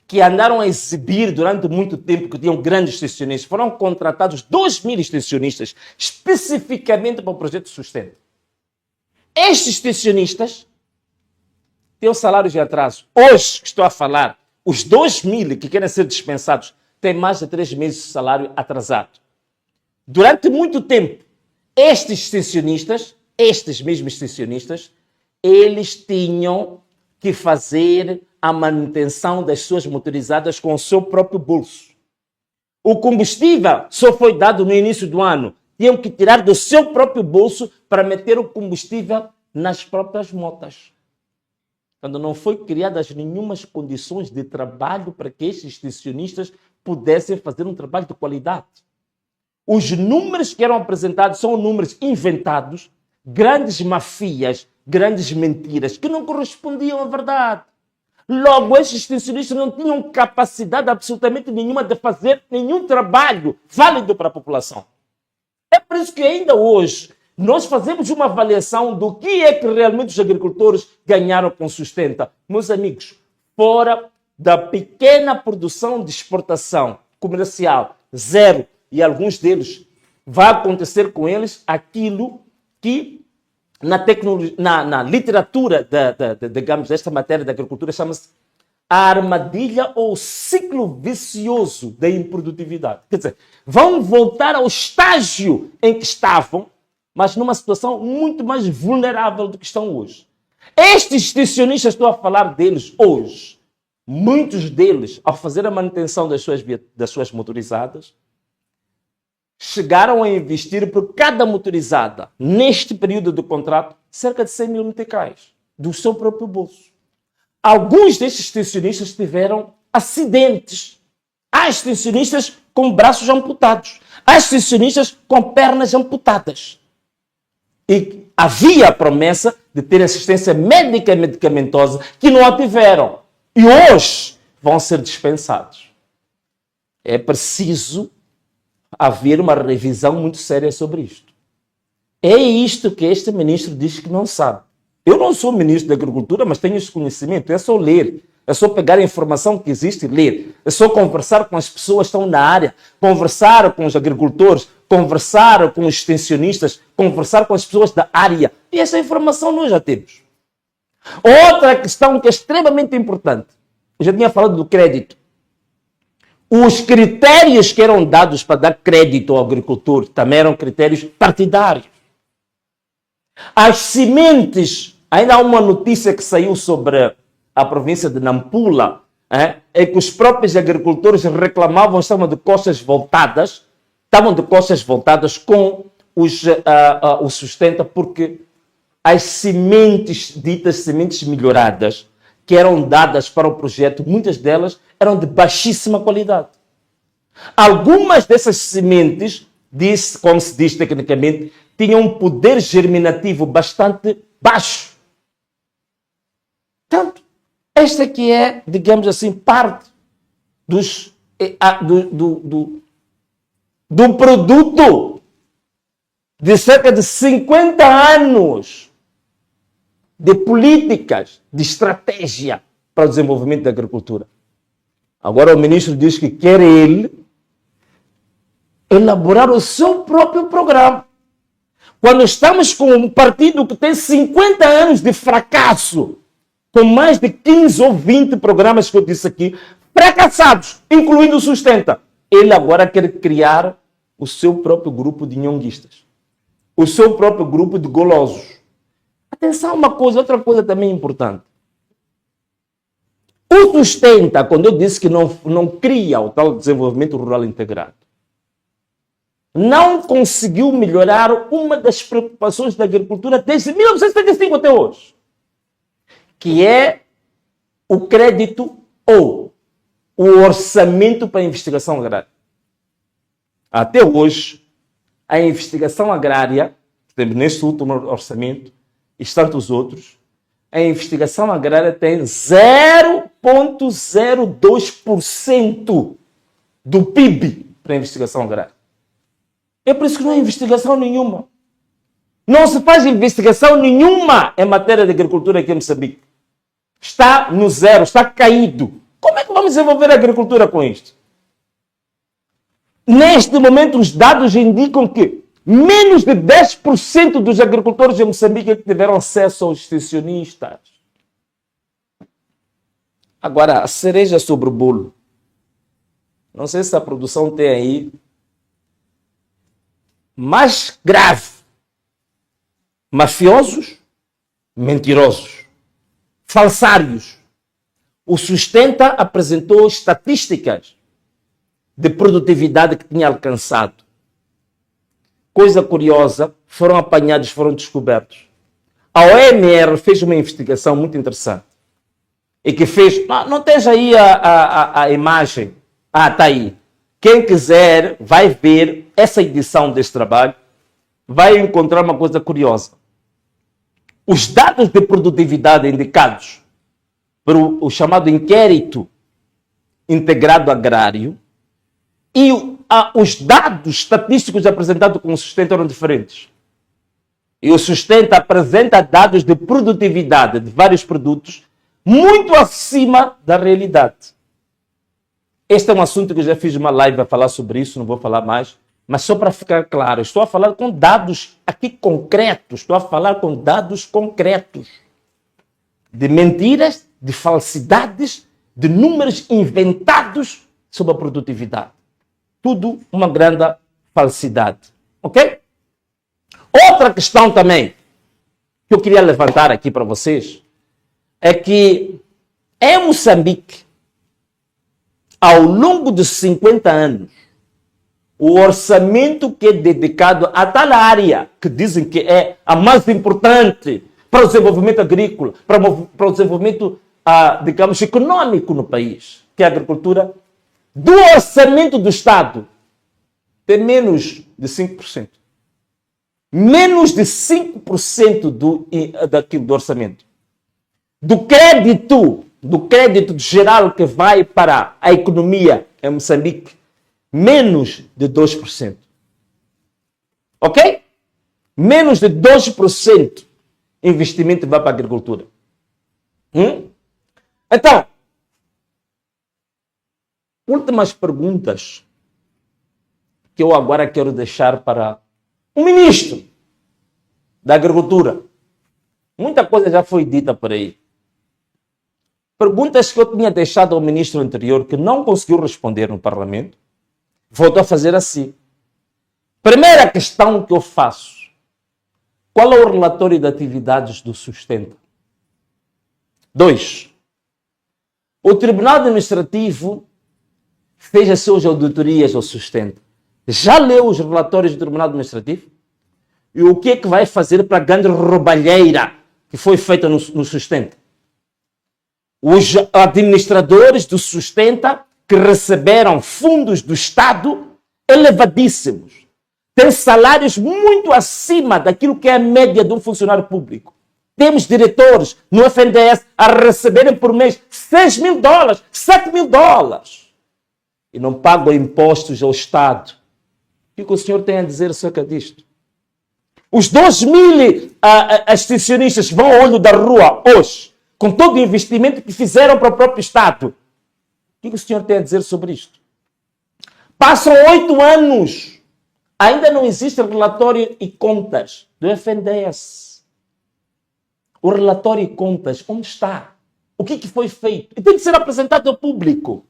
que andaram a exibir durante muito tempo que tinham grandes extensionistas, foram contratados 2.000 extensionistas, especificamente para o projeto Sustenta. Estes extensionistas têm salários de atraso. Hoje, que estou a falar, os 2.000 que querem ser dispensados têm mais de 3 meses de salário atrasado. Durante muito tempo, estes mesmos extensionistas, eles tinham que fazer a manutenção das suas motorizadas com o seu próprio bolso. O combustível só foi dado no início do ano. Tinham que tirar do seu próprio bolso para meter o combustível nas próprias motas. Quando não foi criadas nenhumas condições de trabalho para que estes extensionistas pudessem fazer um trabalho de qualidade. Os números que eram apresentados são números inventados, grandes mafias, grandes mentiras, que não correspondiam à verdade. Logo, estes extensionistas não tinham capacidade absolutamente nenhuma de fazer nenhum trabalho válido para a população. É por isso que ainda hoje nós fazemos uma avaliação do que é que realmente os agricultores ganharam com Sustenta. Meus amigos, fora da pequena produção de exportação comercial, zero, e alguns deles vai acontecer com eles aquilo que na literatura digamos, desta matéria da agricultura chama-se a armadilha ou ciclo vicioso da improdutividade. Quer dizer, vão voltar ao estágio em que estavam, mas numa situação muito mais vulnerável do que estão hoje. Estes extensionistas, estou a falar deles hoje, muitos deles, ao fazer a manutenção das suas motorizadas, chegaram a investir por cada motorizada, neste período do contrato, cerca de 100 mil meticais, do seu próprio bolso. Alguns destes extensionistas tiveram acidentes. Há extensionistas com braços amputados. Há extensionistas com pernas amputadas. E havia a promessa de ter assistência médica e medicamentosa que não a tiveram. E hoje vão ser dispensados. É preciso haver uma revisão muito séria sobre isto. É isto que este ministro diz que não sabe. Eu não sou ministro da Agricultura, mas tenho esse conhecimento. É só ler. É só pegar a informação que existe e ler. É só conversar com as pessoas que estão na área, conversar com os agricultores, conversar com os extensionistas, conversar com as pessoas da área. E essa informação nós já temos. Outra questão que é extremamente importante. Eu já tinha falado do crédito. Os critérios que eram dados para dar crédito ao agricultor também eram critérios partidários. As sementes, ainda há uma notícia que saiu sobre a província de Nampula, é que os próprios agricultores reclamavam, estavam de costas voltadas com o Sustenta, porque as sementes, ditas sementes melhoradas, que eram dadas para o projeto, muitas delas eram de baixíssima qualidade. Algumas dessas sementes, como se diz tecnicamente, tinham um poder germinativo bastante baixo. Portanto, esta que é, digamos assim, parte do produto de cerca de 50 anos de políticas, de estratégia para o desenvolvimento da agricultura. Agora o ministro diz que quer ele elaborar o seu próprio programa. Quando estamos com um partido que tem 50 anos de fracasso, com mais de 15 ou 20 programas que eu disse aqui, fracassados, incluindo o Sustenta, ele agora quer criar o seu próprio grupo de nhonguistas, o seu próprio grupo de golosos. Atenção uma coisa, outra coisa também importante. O Sustenta, quando eu disse que não cria o tal desenvolvimento rural integrado, não conseguiu melhorar uma das preocupações da agricultura desde 1975 até hoje, que é o crédito ou o orçamento para a investigação agrária. Até hoje, a investigação agrária temos neste último orçamento e tantos outros, a investigação agrária tem 0,02% do PIB para a investigação agrária. É por isso que não há investigação nenhuma. Não se faz investigação nenhuma em matéria de agricultura aqui em Moçambique. Está no zero, está caído. Como é que vamos desenvolver a agricultura com isto? Neste momento, os dados indicam que menos de 10% dos agricultores de Moçambique é que tiveram acesso aos extensionistas. Agora, a cereja sobre o bolo. Não sei se a produção tem aí. Mais grave. Mafiosos, mentirosos, falsários. O Sustenta apresentou estatísticas de produtividade que tinha alcançado. Coisa curiosa, foram apanhados, foram descobertos. A OMR fez uma investigação muito interessante. E que fez... Não tens aí a imagem? Está aí. Quem quiser vai ver essa edição deste trabalho, vai encontrar uma coisa curiosa. Os dados de produtividade indicados pelo o chamado inquérito integrado agrário e os dados estatísticos apresentados com o Sustenta eram diferentes. E o Sustenta apresenta dados de produtividade de vários produtos muito acima da realidade. Este é um assunto que eu já fiz uma live a falar sobre isso, não vou falar mais. Mas só para ficar claro, estou a falar com dados aqui concretos, estou a falar com dados concretos. De mentiras, de falsidades, de números inventados sobre a produtividade. Tudo uma grande falsidade. Ok? Outra questão também que eu queria levantar aqui para vocês é que em Moçambique, ao longo de 50 anos, o orçamento que é dedicado a tal área, que dizem que é a mais importante para o desenvolvimento agrícola, para o desenvolvimento, digamos, econômico no país, que é a agricultura, do orçamento do Estado, tem menos de 5%. Menos de 5% do orçamento. Do crédito geral que vai para a economia em Moçambique, menos de 2%. Ok? Menos de 2% investimento vai para a agricultura. Então, últimas perguntas que eu agora quero deixar para o ministro da Agricultura. Muita coisa já foi dita por aí. Perguntas que eu tinha deixado ao ministro anterior que não conseguiu responder no Parlamento. Volto a fazer assim. Primeira questão que eu faço. Qual é o relatório de atividades do Sustenta? 2. O Tribunal Administrativo fez as suas auditorias ao Sustenta. Já leu os relatórios do Tribunal Administrativo? E o que é que vai fazer para a grande roubalheira que foi feita no Sustenta? Os administradores do Sustenta que receberam fundos do Estado elevadíssimos, têm salários muito acima daquilo que é a média de um funcionário público. Temos diretores no FNDES a receberem por mês $6.000, $7.000 e não pagam impostos ao Estado. O que o senhor tem a dizer acerca disto? Os 2.000 extensionistas que vão ao olho da rua hoje, com todo o investimento que fizeram para o próprio Estado, o que o senhor tem a dizer sobre isto? Passam 8 anos, ainda não existe relatório e contas do FNDES. O relatório e contas, onde está? O que foi feito? E tem que ser apresentado ao público.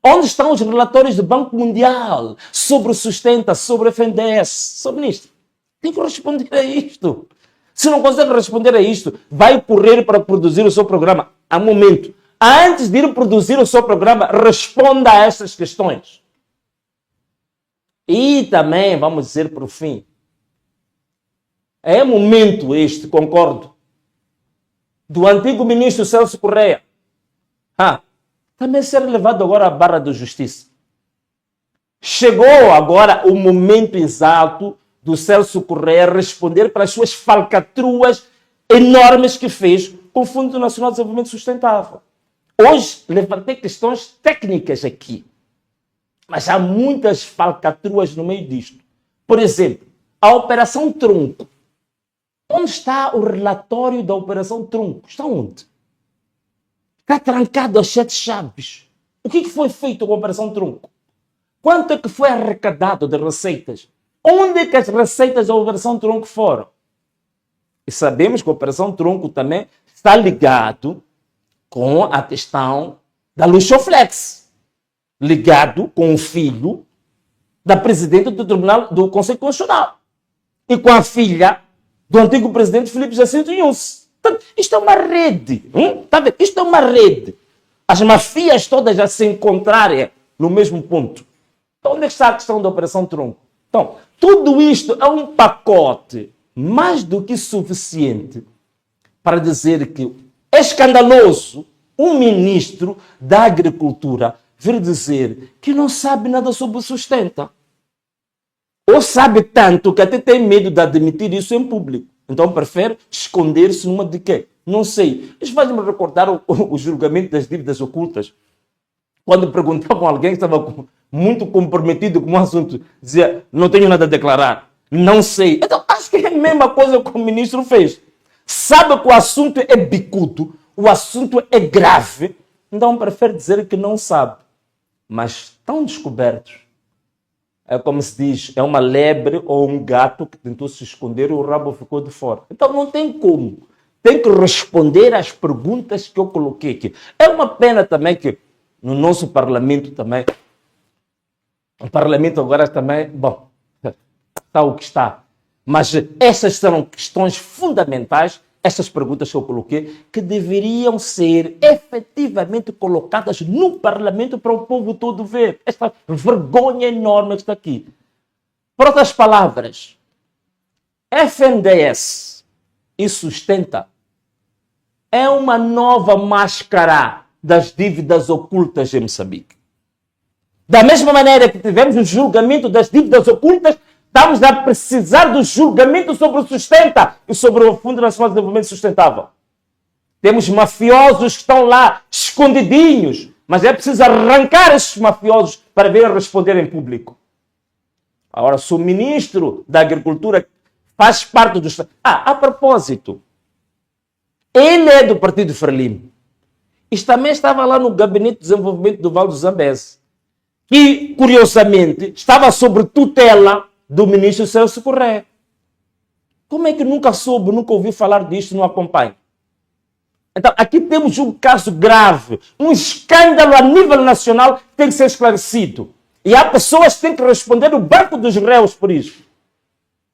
Onde estão os relatórios do Banco Mundial sobre o Sustenta, sobre o FNDES? Sr. Ministro, tem que responder a isto. Se não consegue responder a isto, vai correr para produzir o seu programa. Há momento. Antes de ir produzir o seu programa, responda a essas questões. E também, vamos dizer por fim, é momento este, concordo, do antigo ministro Celso Correia, também ser levado agora à barra da justiça. Chegou agora o momento exato do Celso Correia responder pelas suas falcatruas enormes que fez com o Fundo Nacional de Desenvolvimento Sustentável. Hoje levantei questões técnicas aqui, mas há muitas falcatruas no meio disto. Por exemplo, a Operação Tronco. Onde está o relatório da Operação Tronco? Está onde? Está trancado às 7 chaves. O que foi feito com a Operação Tronco? Quanto é que foi arrecadado de receitas? Onde é que as receitas da Operação Tronco foram? E sabemos que a Operação Tronco também está ligado com a questão da Luxoflex, ligado com o filho da presidente do Tribunal do Conselho Constitucional e com a filha do antigo presidente Filipe Jacinto Inhosse. Isto é uma rede. Tá vendo? Isto é uma rede. As mafias todas já se encontrarem no mesmo ponto. Então, onde está a questão da Operação Tronco? Então, tudo isto é um pacote mais do que suficiente para dizer que é escandaloso um ministro da Agricultura vir dizer que não sabe nada sobre o sustenta. Ou sabe tanto que até tem medo de admitir isso em público. Então prefere esconder-se numa de quê? Não sei. Isso faz-me recordar o julgamento das dívidas ocultas. Quando perguntavam a alguém que estava muito comprometido com um assunto, dizia, não tenho nada a declarar. Não sei. Então acho que é a mesma coisa que o ministro fez. Sabe que o assunto é bicudo, o assunto é grave, então prefere dizer que não sabe. Mas estão descobertos. É como se diz, é uma lebre ou um gato que tentou se esconder e o rabo ficou de fora. Então não tem como. Tem que responder às perguntas que eu coloquei aqui. É uma pena também que no nosso parlamento também, o parlamento agora também, bom, está o que está. Mas essas são questões fundamentais, essas perguntas que eu coloquei, que deveriam ser efetivamente colocadas no Parlamento para o povo todo ver. Esta vergonha enorme que está aqui. Por outras palavras, FNDES e Sustenta é uma nova máscara das dívidas ocultas em Moçambique. Da mesma maneira que tivemos o julgamento das dívidas ocultas, estamos a precisar do julgamento sobre o Sustenta e sobre o Fundo Nacional de Desenvolvimento Sustentável. Temos mafiosos que estão lá escondidinhos, mas é preciso arrancar esses mafiosos para virem responder em público. Agora, se o ministro da Agricultura faz parte do... a propósito, ele é do Partido Frelimo. Isto também estava lá no Gabinete de Desenvolvimento do Vale do Zambeze, que, curiosamente, estava sob tutela do ministro Celso Correia. Como é que nunca soube, nunca ouviu falar disto, não acompanha? Então, aqui temos um caso grave, um escândalo a nível nacional que tem que ser esclarecido. E há pessoas que têm que responder no banco dos réus por isso.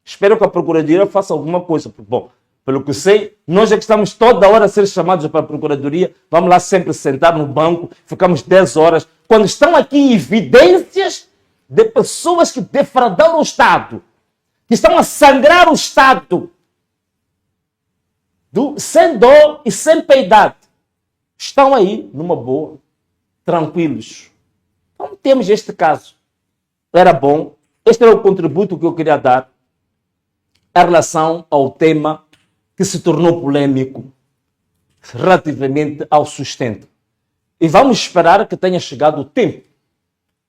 Espero que a Procuradoria faça alguma coisa. Bom, pelo que sei, nós é que estamos toda hora a ser chamados para a Procuradoria, vamos lá sempre sentar no banco, ficamos 10 horas. Quando estão aqui evidências de pessoas que defraudaram o Estado, que estão a sangrar o Estado, sem dor e sem piedade, estão aí numa boa, tranquilos. Então temos este caso. Era bom, este era o contributo que eu queria dar em relação ao tema que se tornou polêmico relativamente ao sustento. E vamos esperar que tenha chegado o tempo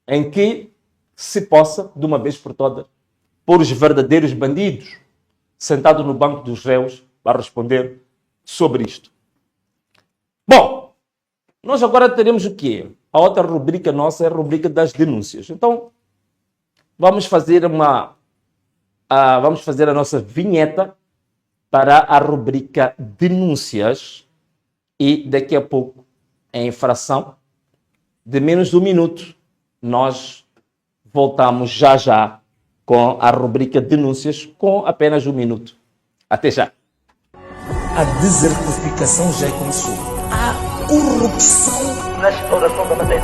em que se possa, de uma vez por todas, pôr os verdadeiros bandidos sentados no banco dos réus para responder sobre isto. Bom, nós agora teremos o quê? A outra rubrica nossa é a rubrica das denúncias. Então, vamos fazer a nossa vinheta para a rubrica denúncias e daqui a pouco, em fração de menos de um minuto, nós voltamos já com a rubrica denúncias com apenas um minuto. Até já. A desertificação já começou. A corrupção na exploração da matéria.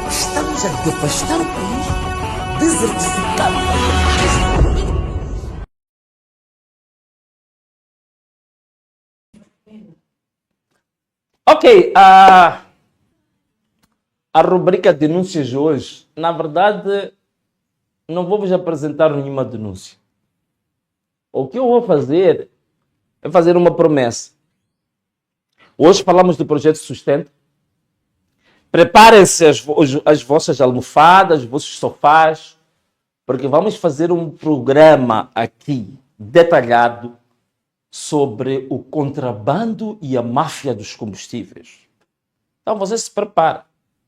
Estamos a devastar o país, desertificado. Ok, a rubrica denúncias de hoje, na verdade, não vou vos apresentar nenhuma denúncia. o que eu vou fazer é fazer uma promessa. Hoje falamos do projeto Sustenta. Preparem-se as vossas almofadas, os vossos sofás, porque vamos fazer um programa aqui detalhado sobre o contrabando e a máfia dos combustíveis. Então você se prepara,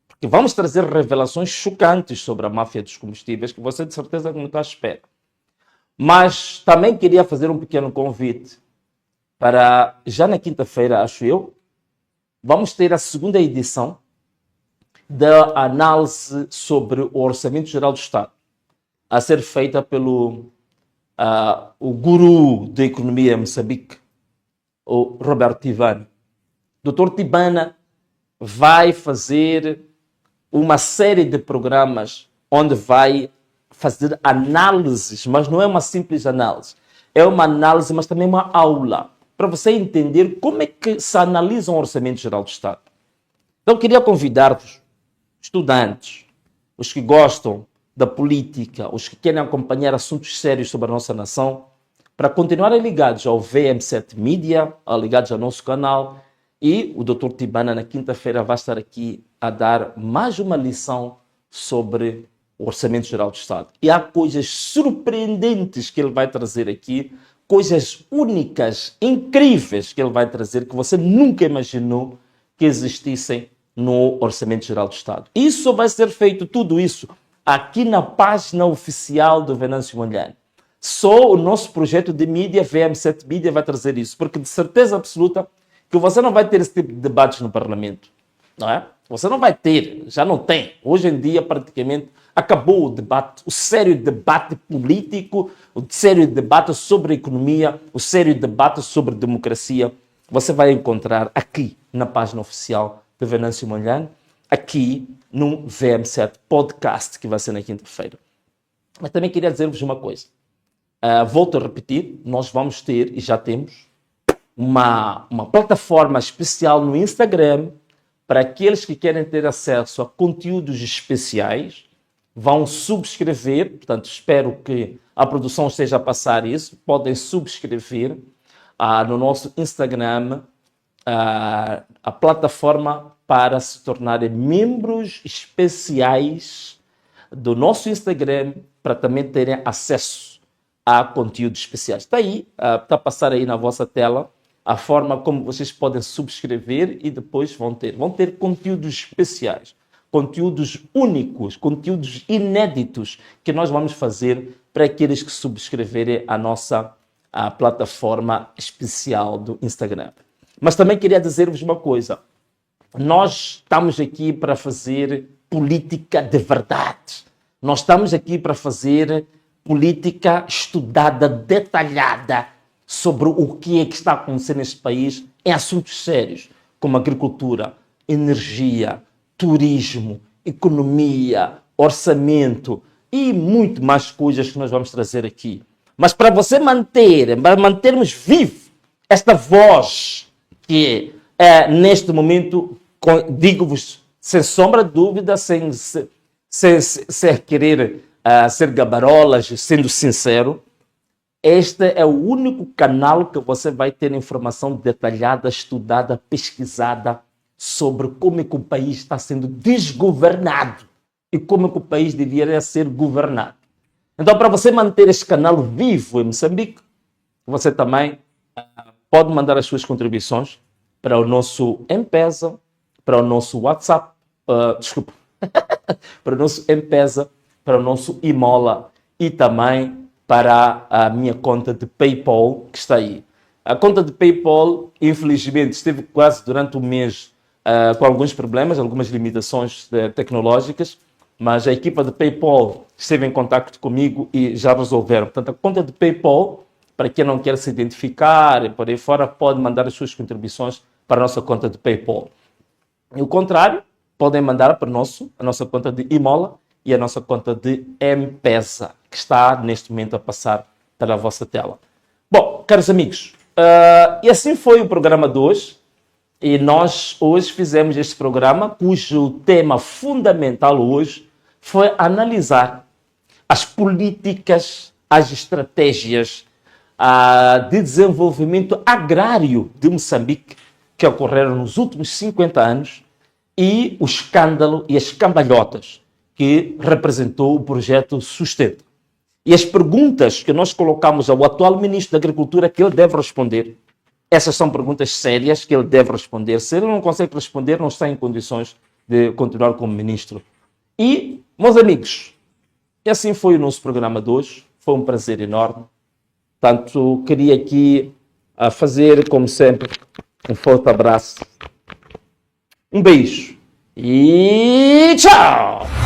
porque vamos trazer revelações chocantes sobre a máfia dos combustíveis que você de certeza não está à espera. Mas também queria fazer um pequeno convite para, já na quinta-feira, acho eu, vamos ter a segunda edição da análise sobre o Orçamento Geral do Estado, a ser feita pelo o guru da economia em Moçambique, o Roberto Tibana. Dr. Tibana vai fazer uma série de programas onde vai fazer análises, mas não é uma simples análise. É uma análise, mas também uma aula, para você entender como é que se analisa um Orçamento Geral do Estado. Então, eu queria convidar-vos, estudantes, os que gostam da política, os que querem acompanhar assuntos sérios sobre a nossa nação, para continuarem ligados ao VM7 Media, ligados ao nosso canal, e o Dr. Tibana na quinta-feira vai estar aqui a dar mais uma lição sobre o Orçamento Geral do Estado. E há coisas surpreendentes que ele vai trazer aqui, coisas únicas, incríveis que ele vai trazer, que você nunca imaginou que existissem no Orçamento Geral do Estado. Isso vai ser feito, tudo isso, aqui na página oficial do Venâncio Mondlane. Só o nosso projeto de mídia, VM7 Media, vai trazer isso, porque de certeza absoluta que você não vai ter esse tipo de debates no Parlamento, não é? Você não vai ter, já não tem. Hoje em dia, praticamente, acabou o debate, o sério debate político, o sério debate sobre economia, o sério debate sobre democracia. Você vai encontrar aqui na página oficial do Venâncio Mondlane, aqui no VM7 Podcast, que vai ser na quinta-feira. Mas também queria dizer-vos uma coisa. Volto a repetir, nós vamos ter, e já temos, uma plataforma especial no Instagram para aqueles que querem ter acesso a conteúdos especiais. Vão subscrever, portanto, espero que a produção esteja a passar isso. Podem subscrever no nosso Instagram a plataforma para se tornarem membros especiais do nosso Instagram, para também terem acesso a conteúdos especiais. Está aí, está a passar aí na vossa tela a forma como vocês podem subscrever e depois vão ter conteúdos especiais, conteúdos únicos, conteúdos inéditos que nós vamos fazer para aqueles que subscreverem a nossa plataforma especial do Instagram. Mas também queria dizer-vos uma coisa. Nós estamos aqui para fazer política de verdade. Nós estamos aqui para fazer política estudada, detalhada, sobre o que é que está acontecendo neste país em assuntos sérios, como agricultura, energia, turismo, economia, orçamento e muito mais coisas que nós vamos trazer aqui. Mas para mantermos vivo esta voz que neste momento, digo-vos, sem sombra de dúvida, sem querer ser gabarolas, sendo sincero, este é o único canal que você vai ter informação detalhada, estudada, pesquisada sobre como é que o país está sendo desgovernado e como é que o país deveria ser governado. Então, para você manter este canal vivo em Moçambique, você também pode mandar as suas contribuições para o nosso M-Pesa, para o nosso WhatsApp, para o nosso M-Pesa, para o nosso Imola e também para a minha conta de PayPal, que está aí. A conta de PayPal, infelizmente, esteve quase durante o mês com alguns problemas, algumas limitações tecnológicas, mas a equipa de PayPal esteve em contato comigo e já resolveram. Portanto, a conta de PayPal, para quem não quer se identificar e por aí fora, pode mandar as suas contribuições para a nossa conta de PayPal. E o contrário, podem mandar para a nossa conta de Imola e a nossa conta de M-Pesa, que está neste momento a passar pela vossa tela. Bom, caros amigos, e assim foi o programa de hoje. E nós hoje fizemos este programa, cujo tema fundamental hoje foi analisar as políticas, as estratégias, de desenvolvimento agrário de Moçambique que ocorreram nos últimos 50 anos e o escândalo e as cambalhotas que representou o projeto Sustenta. E as perguntas que nós colocamos ao atual Ministro da Agricultura que ele deve responder, essas são perguntas sérias que ele deve responder. Se ele não consegue responder, não está em condições de continuar como Ministro. E, meus amigos, assim foi o nosso programa de hoje. Foi um prazer enorme. Portanto, queria aqui fazer, como sempre, um forte abraço, um beijo e tchau!